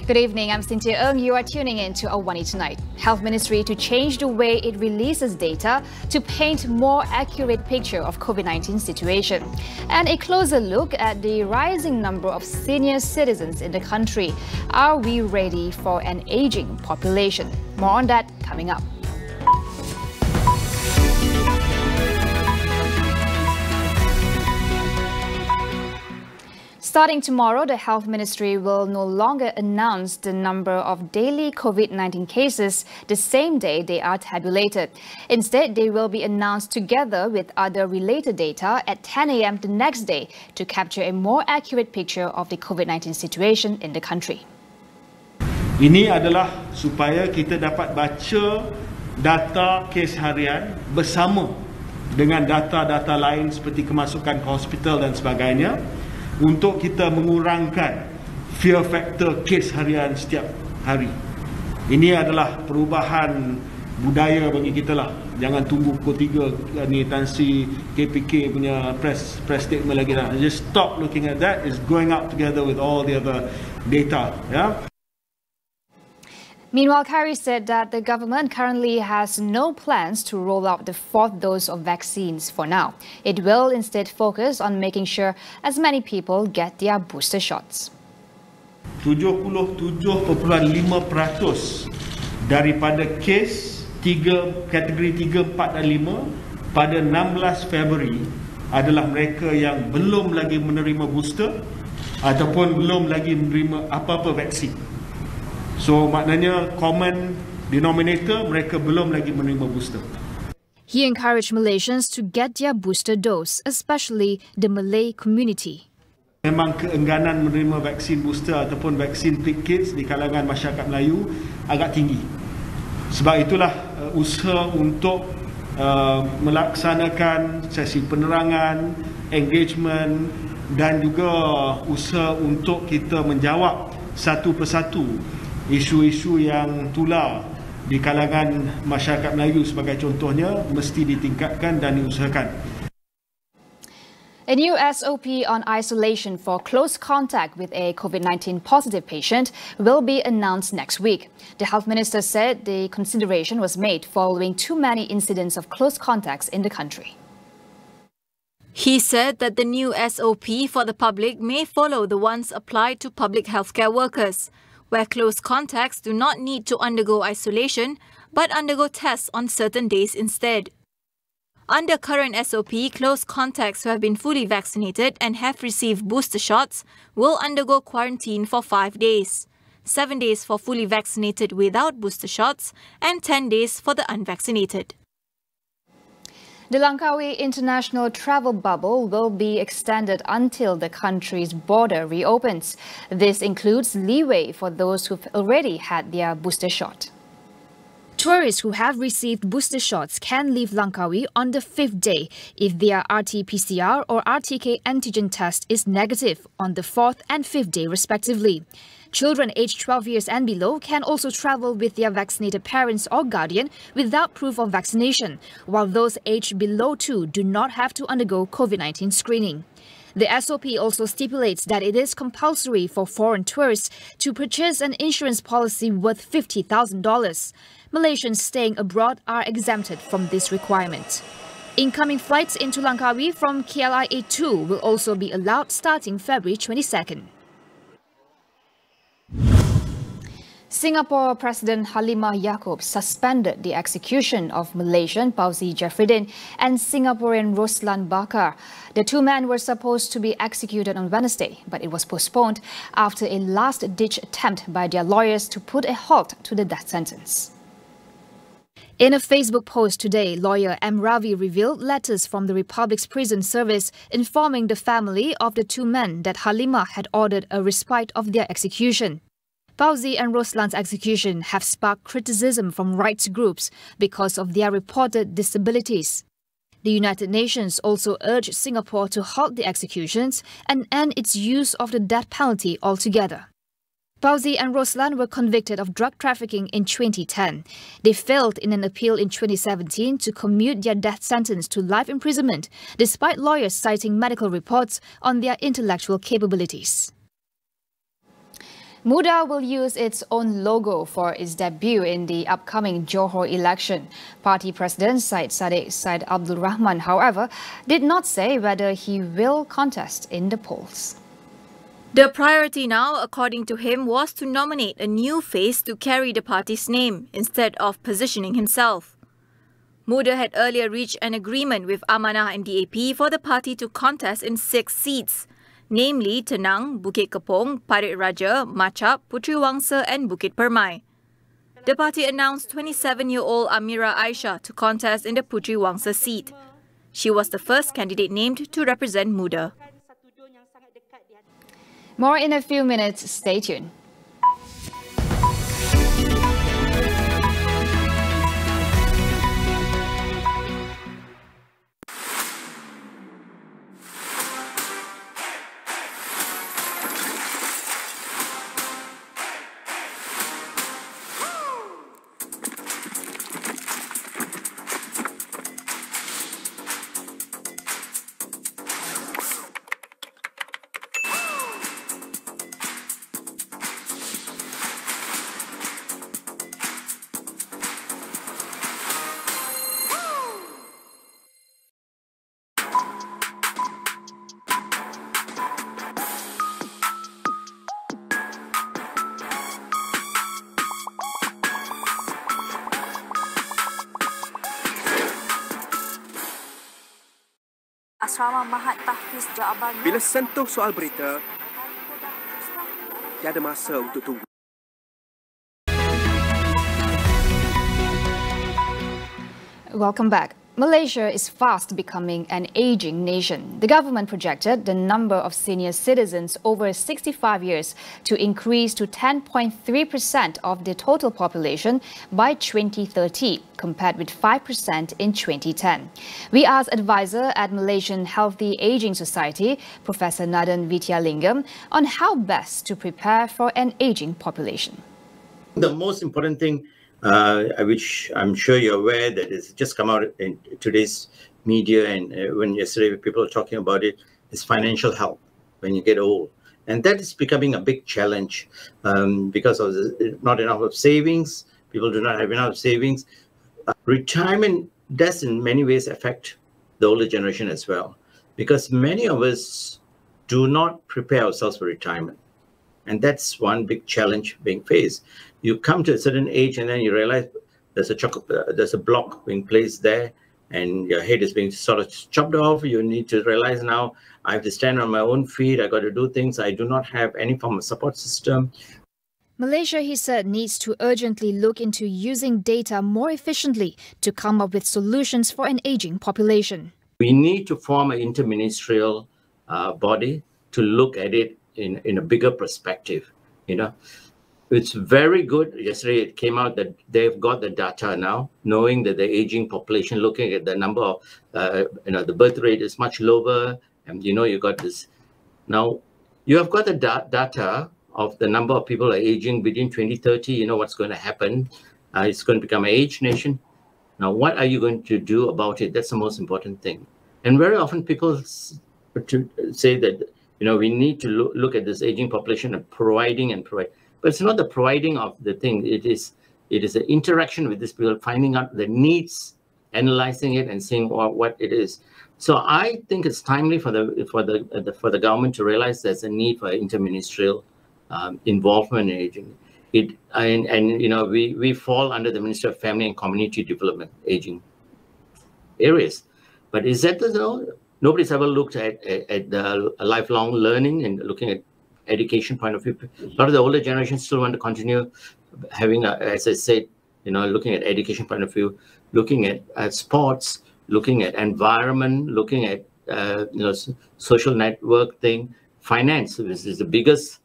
Good evening, I'm Cynthia Ng. You are tuning in to AWANI Tonight. Health Ministry to change the way it releases data to paint more accurate picture of COVID-19 situation. And a closer look at the rising number of senior citizens in the country. Are we ready for an aging population? More on that coming up. Starting tomorrow, the Health Ministry will no longer announce the number of daily COVID-19 cases the same day they are tabulated. Instead, they will be announced together with other related data at 10 a.m. the next day to capture a more accurate picture of the COVID-19 situation in the country. Ini adalah supaya kita dapat baca data kes harian bersama dengan data-data lain seperti kemasukan ke hospital dan sebagainya, untuk kita mengurangkan fear factor kes harian setiap hari. Ini adalah perubahan budaya bagi kita lah. Jangan tunggu pukul 3 ni tansi KPK punya press statement lagi lah. Just stop looking at that. It's going up together with all the other data. Yeah? Meanwhile, Kerry said that the government currently has no plans to roll out the fourth dose of vaccines for now. It will instead focus on making sure as many people get their booster shots. 77.5% daripada kes kategori 3, 4 dan 5 pada 16 Februari adalah mereka yang belum lagi menerima booster ataupun belum lagi menerima apa-apa vaksin. So maknanya common denominator, mereka belum lagi menerima booster. He encouraged Malaysians to get their booster dose, especially the Malay community. Memang keengganan menerima vaksin booster ataupun vaksin pig kids di kalangan masyarakat Melayu agak tinggi. Sebab itulah usaha untuk melaksanakan sesi penerangan, engagement dan juga usaha untuk kita menjawab satu persatu isu-isu yang tular di kalangan masyarakat Melayu sebagai contohnya mesti ditingkatkan dan diusahakan. A new SOP on isolation for close contact with a COVID-19 positive patient will be announced next week. The health minister said the consideration was made following too many incidents of close contacts in the country. He said that the new SOP for the public may follow the ones applied to public healthcare workers, where close contacts do not need to undergo isolation but undergo tests on certain days instead. Under current SOP, close contacts who have been fully vaccinated and have received booster shots will undergo quarantine for 5 days, 7 days for fully vaccinated without booster shots and 10 days for the unvaccinated. The Langkawi international travel bubble will be extended until the country's border reopens. This includes leeway for those who've already had their booster shot. Tourists who have received booster shots can leave Langkawi on the 5th day if their RT-PCR or RTK antigen test is negative on the 4th and 5th day respectively. Children aged 12 years and below can also travel with their vaccinated parents or guardian without proof of vaccination, while those aged below 2 do not have to undergo COVID-19 screening. The SOP also stipulates that it is compulsory for foreign tourists to purchase an insurance policy worth $50,000. Malaysians staying abroad are exempted from this requirement. Incoming flights into Langkawi from KLIA2 will also be allowed starting February 22nd. Singapore President Halimah Yacob suspended the execution of Malaysian Pausi Jefridin and Singaporean Roslan Bakar. The two men were supposed to be executed on Wednesday, but it was postponed after a last-ditch attempt by their lawyers to put a halt to the death sentence. In a Facebook post today, lawyer M. Ravi revealed letters from the Republic's prison service informing the family of the two men that Halimah had ordered a respite of their execution. Pausi and Roslan's execution have sparked criticism from rights groups because of their reported disabilities. The United Nations also urged Singapore to halt the executions and end its use of the death penalty altogether. Pausi and Roslan were convicted of drug trafficking in 2010. They failed in an appeal in 2017 to commute their death sentence to life imprisonment, despite lawyers citing medical reports on their intellectual capabilities. Muda will use its own logo for its debut in the upcoming Johor election. Party President Syed Abdul Rahman, however, did not say whether he will contest in the polls. The priority now, according to him, was to nominate a new face to carry the party's name instead of positioning himself. Muda had earlier reached an agreement with Amanah and DAP for the party to contest in 6 seats, namely Tenang, Bukit Kepong, Parit Raja, Machap, Puteri Wangsa and Bukit Permai. The party announced 27-year-old Amira Aisha to contest in the Puteri Wangsa seat. She was the first candidate named to represent Muda. More in a few minutes. Stay tuned. Asrama Mahat Tahfiz Jawaban. Bila sentuh soal berita, tiada masa untuk tunggu. Welcome back. Malaysia is fast becoming an aging nation. The government projected the number of senior citizens over 65 years to increase to 10.3% of the total population by 2030, compared with 5% in 2010. We asked advisor at Malaysian Healthy Aging Society, Professor Nadan Vidyalingam, on how best to prepare for an aging population. The most important thing, which I'm sure you're aware that it's just come out in today's media, and when yesterday people were talking about it, is financial health when you get old. And that is becoming a big challenge because of not enough of savings. People do not have enough savings. Retirement does in many ways affect the older generation as well, because many of us do not prepare ourselves for retirement. And that's one big challenge being faced. You come to a certain age and then you realize there's a block being placed there and your head is being sort of chopped off. You need to realize now I have to stand on my own feet. I got to do things. I do not have any form of support system. Malaysia, he said, needs to urgently look into using data more efficiently to come up with solutions for an aging population. We need to form an interministerial body to look at it in a bigger perspective. You know, it's very good. Yesterday it came out that they've got the data now, knowing that the aging population, looking at the number of, the birth rate is much lower. And, you got this. Now, you have got the data of the number of people are aging between 2030. You know what's going to happen. It's going to become an age nation. Now, what are you going to do about it? That's the most important thing. And very often people say that, we need to look at this aging population and provide. But it's not the providing of the thing. It is the interaction with these people, finding out the needs, analyzing it, and seeing what it is. So I think it's timely for the government to realize there's a need for interministerial involvement in aging. We fall under the Ministry of Family and Community Development, aging areas. But is that nobody's ever looked at the lifelong learning and looking at education point of view. A lot of the older generation still want to continue having, as I said, looking at education point of view, looking at sports, looking at environment, looking at social network thing. Finance is the biggest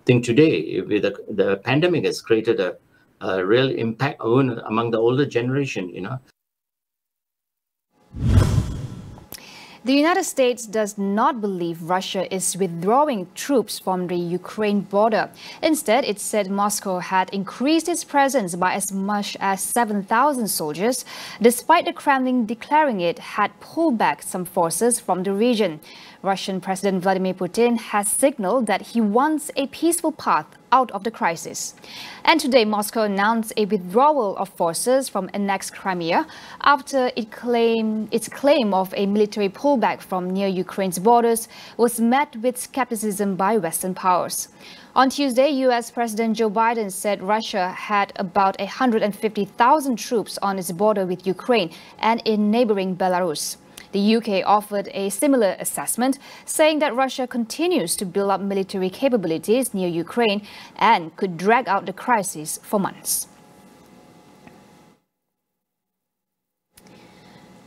thing today. The pandemic has created a real impact among the older generation. The United States does not believe Russia is withdrawing troops from the Ukraine border. Instead, it said Moscow had increased its presence by as much as 7,000 soldiers, despite the Kremlin declaring it had pulled back some forces from the region. Russian President Vladimir Putin has signaled that he wants a peaceful path out of the crisis. And today, Moscow announced a withdrawal of forces from annexed Crimea after its claim of a military pullback from near Ukraine's borders was met with skepticism by Western powers. On Tuesday, U.S. President Joe Biden said Russia had about 150,000 troops on its border with Ukraine and in neighboring Belarus. The UK offered a similar assessment, saying that Russia continues to build up military capabilities near Ukraine and could drag out the crisis for months.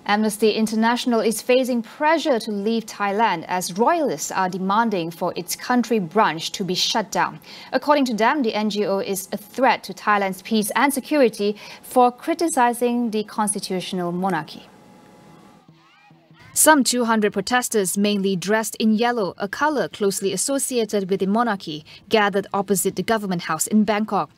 Amnesty International is facing pressure to leave Thailand as royalists are demanding for its country branch to be shut down. According to them, the NGO is a threat to Thailand's peace and security for criticizing the constitutional monarchy. Some 200 protesters, mainly dressed in yellow, a color closely associated with the monarchy, gathered opposite the government house in Bangkok.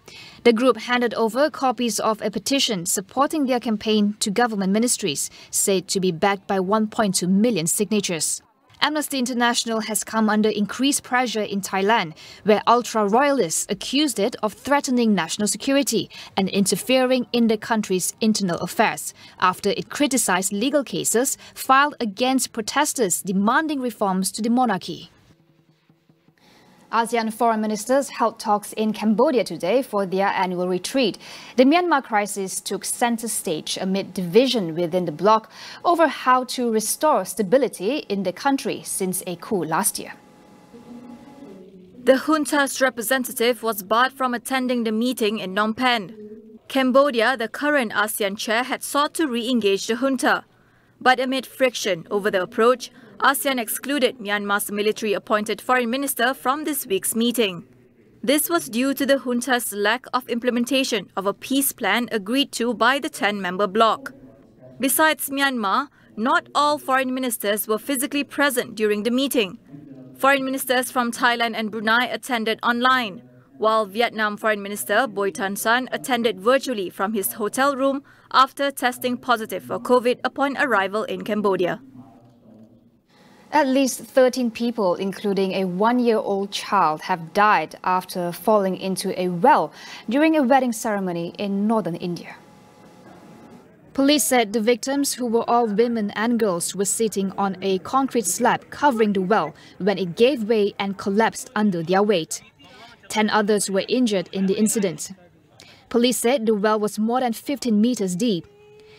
The group handed over copies of a petition supporting their campaign to government ministries, said to be backed by 1.2 million signatures. Amnesty International has come under increased pressure in Thailand, where ultra-royalists accused it of threatening national security and interfering in the country's internal affairs, after it criticized legal cases filed against protesters demanding reforms to the monarchy. ASEAN foreign ministers held talks in Cambodia today for their annual retreat. The Myanmar crisis took center stage amid division within the bloc over how to restore stability in the country since a coup last year. The junta's representative was barred from attending the meeting in Phnom Penh. Cambodia, the current ASEAN chair, had sought to re-engage the junta. But amid friction over the approach, ASEAN excluded Myanmar's military-appointed foreign minister from this week's meeting. This was due to the junta's lack of implementation of a peace plan agreed to by the 10-member bloc. Besides Myanmar, not all foreign ministers were physically present during the meeting. Foreign ministers from Thailand and Brunei attended online, while Vietnam Foreign Minister Boi Tan Son attended virtually from his hotel room after testing positive for COVID upon arrival in Cambodia. At least 13 people, including a one-year-old child, have died after falling into a well during a wedding ceremony in northern India. Police said the victims, who were all women and girls, were sitting on a concrete slab covering the well when it gave way and collapsed under their weight. 10 others were injured in the incident. Police said the well was more than 15 meters deep.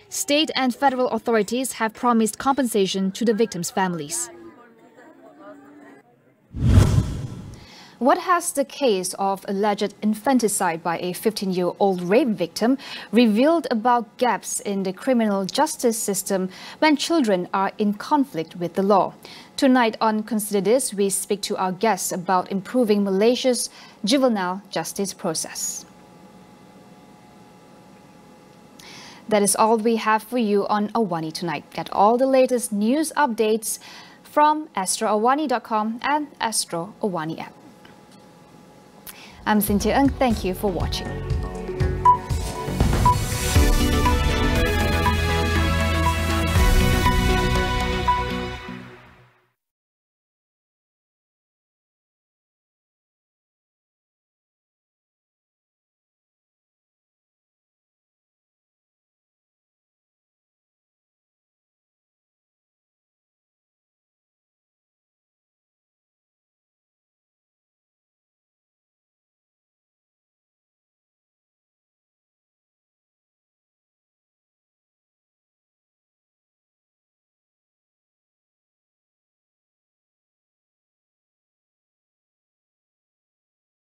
State and federal authorities have promised compensation to the victims' families. What has the case of alleged infanticide by a 15-year-old rape victim revealed about gaps in the criminal justice system when children are in conflict with the law? Tonight on Consider This, we speak to our guests about improving Malaysia's juvenile justice process. That is all we have for you on AWANI tonight. Get all the latest news updates from astroawani.com and Astro AWANI app. I'm Cynthia Ng. Thank you for watching.